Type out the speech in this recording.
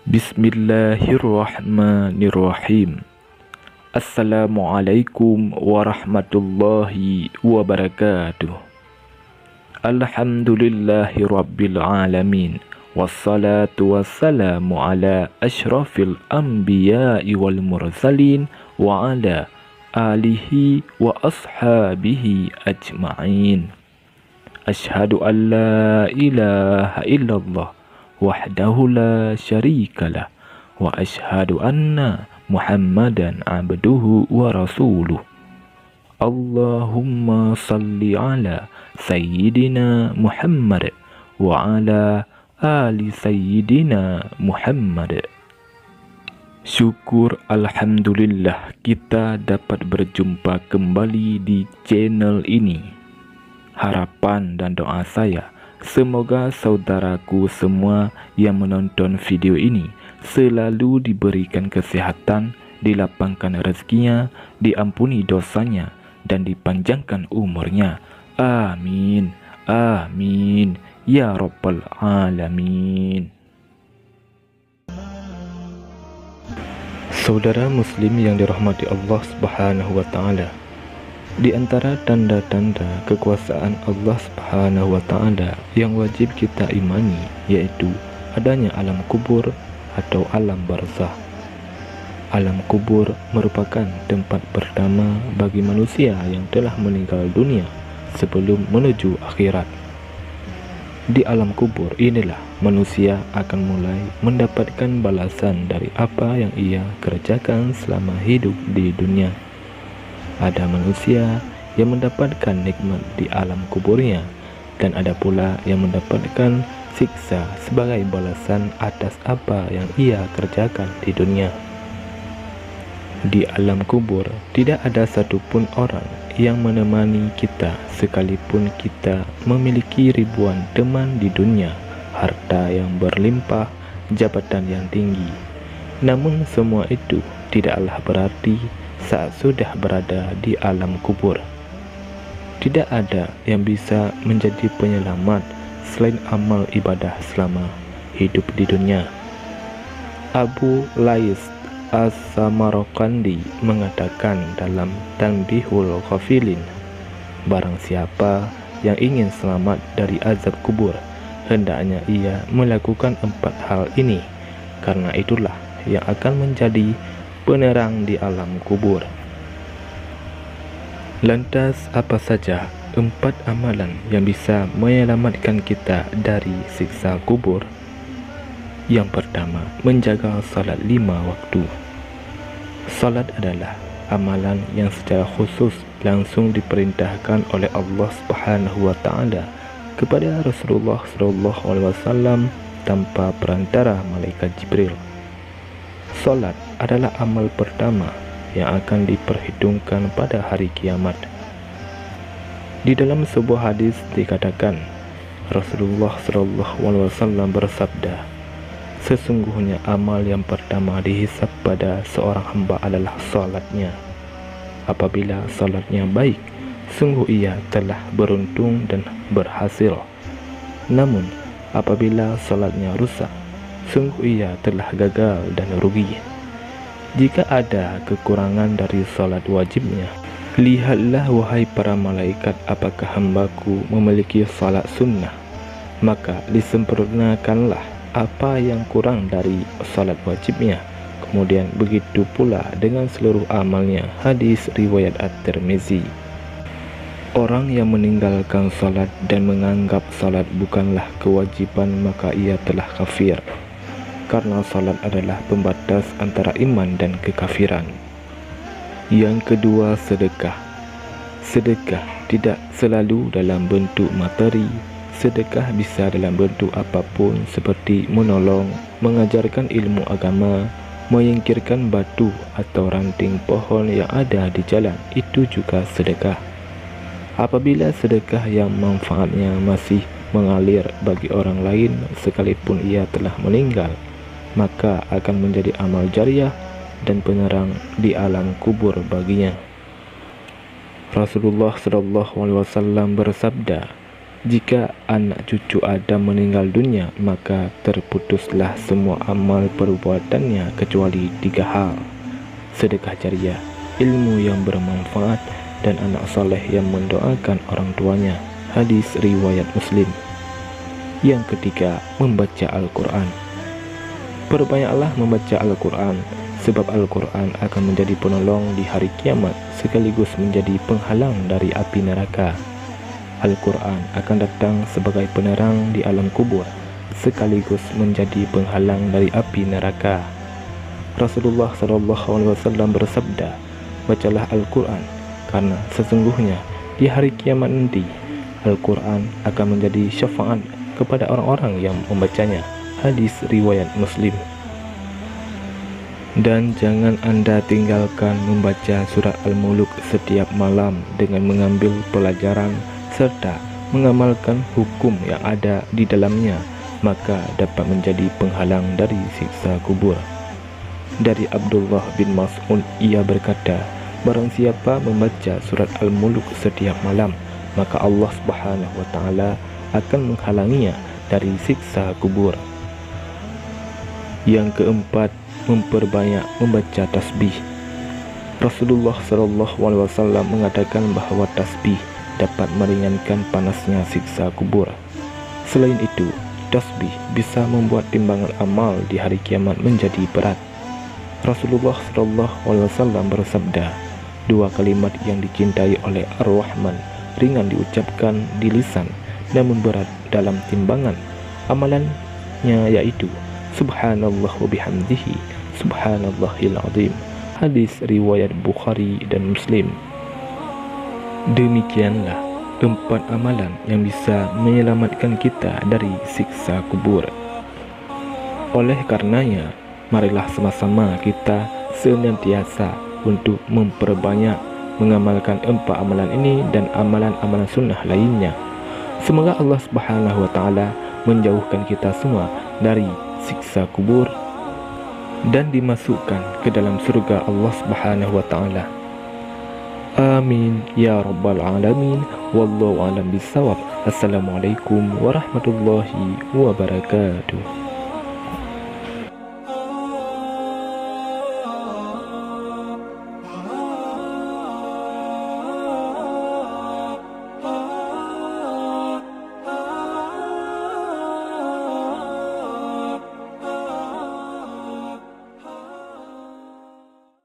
Bismillahirrahmanirrahim. Assalamualaikum warahmatullahi wabarakatuh. Alhamdulillahi rabbil alamin. Wassalatu wassalamu ala ashrafil anbiya'i wal mursalin wa ala alihi wa ashabihi ajma'in. Ashhadu an la ilaha illallah wahdahu la syarikalah wa ashhadu anna Muhammadan abduhu wa rasuluh. Allahumma salli ala sayyidina Muhammad wa ala ali sayyidina Muhammad. Syukur alhamdulillah kita dapat berjumpa kembali di channel ini. Harapan dan doa saya, semoga saudaraku semua yang menonton video ini selalu diberikan kesehatan, dilapangkan rezekinya, diampuni dosanya, dan dipanjangkan umurnya. Amin. Amin. Ya Rabbal Alamin. Saudara muslim yang dirahmati Allah Subhanahu wa Ta'ala, di antara tanda-tanda kekuasaan Allah Subhanahu wa Ta'ala yang wajib kita imani yaitu adanya alam kubur atau alam barzah. Alam kubur merupakan tempat pertama bagi manusia yang telah meninggal dunia sebelum menuju akhirat. Di alam kubur inilah manusia akan mulai mendapatkan balasan dari apa yang ia kerjakan selama hidup di dunia. Ada manusia yang mendapatkan nikmat di alam kuburnya, dan ada pula yang mendapatkan siksa sebagai balasan atas apa yang ia kerjakan di dunia. Di alam kubur tidak ada satupun orang yang menemani kita, sekalipun kita memiliki ribuan teman di dunia, harta yang berlimpah, jabatan yang tinggi. Namun semua itu tidaklah berarti saat sudah berada di alam kubur. Tidak ada yang bisa menjadi penyelamat selain amal ibadah selama hidup di dunia. Abu Lais As-Samarqandi mengatakan dalam Tanbihul Ghafilin, barang siapa yang ingin selamat dari azab kubur, hendaknya ia melakukan 4 hal ini, karena itulah yang akan menjadi penerang di alam kubur. Lantas apa saja 4 amalan yang bisa menyelamatkan kita dari siksa kubur? Yang pertama, menjaga salat 5 waktu. Salat adalah amalan yang secara khusus langsung diperintahkan oleh Allah Subhanahu wa Ta'ala kepada Rasulullah SAW tanpa perantara malaikat Jibril. Salat adalah amal pertama yang akan diperhitungkan pada hari kiamat. Di dalam sebuah hadis dikatakan, Rasulullah SAW bersabda, sesungguhnya amal yang pertama dihisab pada seorang hamba adalah salatnya. Apabila salatnya baik, sungguh ia telah beruntung dan berhasil. Namun apabila salatnya rusak, sungguh ia telah gagal dan rugi. Jika ada kekurangan dari salat wajibnya, lihatlah wahai para malaikat, apakah hambaku memiliki salat sunnah, maka disempurnakanlah apa yang kurang dari salat wajibnya. Kemudian begitu pula dengan seluruh amalnya. Hadis riwayat At-Tirmizi. Orang yang meninggalkan salat dan menganggap salat bukanlah kewajiban, maka ia telah kafir, karena salat adalah pembatas antara iman dan kekafiran. Yang kedua, sedekah. Sedekah tidak selalu dalam bentuk materi. Sedekah bisa dalam bentuk apapun, seperti menolong, mengajarkan ilmu agama, menyingkirkan batu atau ranting pohon yang ada di jalan. Itu juga sedekah. Apabila sedekah yang manfaatnya masih mengalir bagi orang lain sekalipun ia telah meninggal, maka akan menjadi amal jariah dan penerang di alam kubur baginya. Rasulullah SAW bersabda, Jika anak cucu Adam meninggal dunia, maka terputuslah semua amal perbuatannya kecuali 3 hal: sedekah jariah, ilmu yang bermanfaat, dan anak soleh yang mendoakan orang tuanya. Hadis riwayat Muslim. Yang ketiga, membaca Al-Quran. Perbanyaklah membaca Al-Quran, sebab Al-Quran akan menjadi penolong di hari kiamat sekaligus menjadi penghalang dari api neraka. Al-Quran akan datang sebagai penerang di alam kubur sekaligus menjadi penghalang dari api neraka. Rasulullah SAW bersabda, bacalah Al-Quran, karena sesungguhnya di hari kiamat nanti Al-Quran akan menjadi syafaat kepada orang-orang yang membacanya. Hadis riwayat Muslim. Dan jangan Anda tinggalkan membaca surat Al-Mulk setiap malam dengan mengambil pelajaran serta mengamalkan hukum yang ada di dalamnya, maka dapat menjadi penghalang dari siksa kubur. Dari Abdullah bin Mas'ud, ia berkata, barang siapa membaca surat Al-Mulk setiap malam, maka Allah Subhanahu wa Ta'ala akan menghalanginya dari siksa kubur. Yang keempat, memperbanyak membaca tasbih. Rasulullah SAW mengatakan bahwa tasbih dapat meringankan panasnya siksa kubur. Selain itu, tasbih bisa membuat timbangan amal di hari kiamat menjadi berat. Rasulullah SAW bersabda, 2 kalimat yang dicintai oleh Ar-Rahman ringan diucapkan di lisan, namun berat dalam timbangan amalannya, yaitu Subhanallah wa bihamdihi, Subhanallahil azim. Hadis riwayat Bukhari dan Muslim. Demikianlah 4 amalan yang bisa menyelamatkan kita dari siksa kubur. Oleh karenanya, marilah sama-sama kita senantiasa untuk memperbanyak mengamalkan 4 amalan ini dan amalan-amalan sunnah lainnya. Semoga Allah Subhanahu wa Ta'ala menjauhkan kita semua dari siksa kubur dan dimasukkan ke dalam surga Allah Subhanahu wa Ta'ala. Amin ya rabbal alamin. Wallahu a'lam bissawab. Assalamualaikum warahmatullahi wabarakatuh.